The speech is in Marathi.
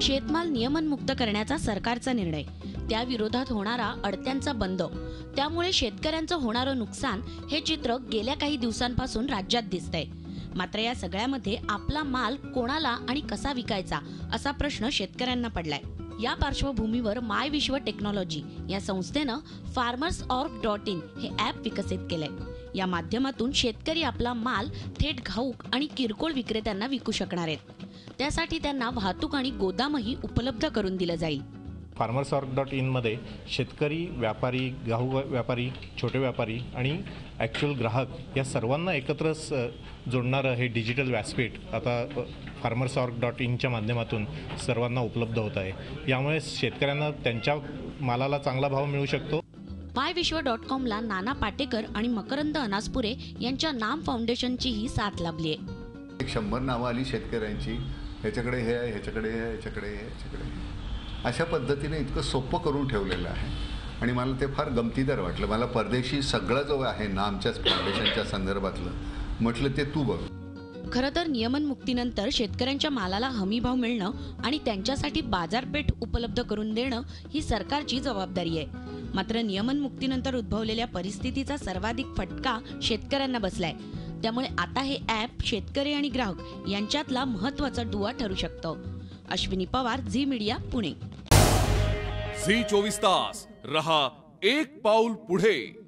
शेतमाल नियमनमुक्त करण्याचा सरकारचा निर्णय, त्या विरोधात होणारा अडत्यांचा बंद, त्यामुळे शेतकऱ्यांचं होणारं नुकसान हे चित्र गेल्या काही दिवसांपासून राज्यात दिसतंय। मात्र या सगळ्यामध्ये आपला माल कोणाला आणि कसा विकायचा असा प्रश्न शेतकऱ्यांना पडलाय। या पार्श्वभूमीवर माय विश्व टेक्नॉलॉजी या संस्थेनं farmersorg.in हे ॲप विकसित केलंय। या माध्यमातून शेतकरी आपला माल थेट घाऊक आणि किरकोळ विक्रेत्यांना विकू शकणार आहेत। त्यासाठी त्यांना वाहतूक आणि गोदामही उपलब्ध करून दिलं जाईल। farmersorg.in मध्ये शेतकरी, व्यापारी, घाऊक व्यापारी, छोटे व्यापारी आणि ॲक्च्युअल ग्राहक या सर्वांना एकत्र जोडणारं हे डिजिटल व्यासपीठ आता farmersorg.in माध्यमातून सर्वांना उपलब्ध होत आहे। यामुळे शेतकऱ्यांना त्यांच्या मालाला चांगला भाव मिळू शकतो। myविश्व.com ला नाना पाटेकर आणि मकरंद अनासपुरे यांच्या नाम फाउंडेशनचीही साथ लाभली आहे। 100 नावं आली शेतकऱ्यांची, ह्याच्याकडे हे आहे, ह्याच्याकडे हे आहे, ह्याच्याकडे हे, ह्याच्याकडे हे। अशा पद्धतीने इतकं सोपं करून ठेवलेलं आहे आणि मला ते फार गमतीदार वाटलं। मला परदेशी सगळं जो आहे ना आमच्याच फाउंडेशनच्या संदर्भातलं म्हटलं ते तू बघ। खरं तर नियमनमुक्तीनंतर शेतकऱ्यांच्या मालाला हमीभाव मिळणं आणि त्यांच्यासाठी बाजारपेठ उपलब्ध करून देणं ही सरकारची जबाबदारी आहे। मात्र नियमनमुक्तीनंतर उद्भवलेल्या परिस्थितीचा सर्वाधिक फटका शेतकऱ्यांना बसलाय। त्यामुळे आता हे ॲप शेतकरी आणि ग्राहक यांच्यातला महत्त्वाचा दुवा ठरू शकतो। Ashwini Pawar, Zee media, Pune. Zee 24 तास रहा एक पाऊल पुढे।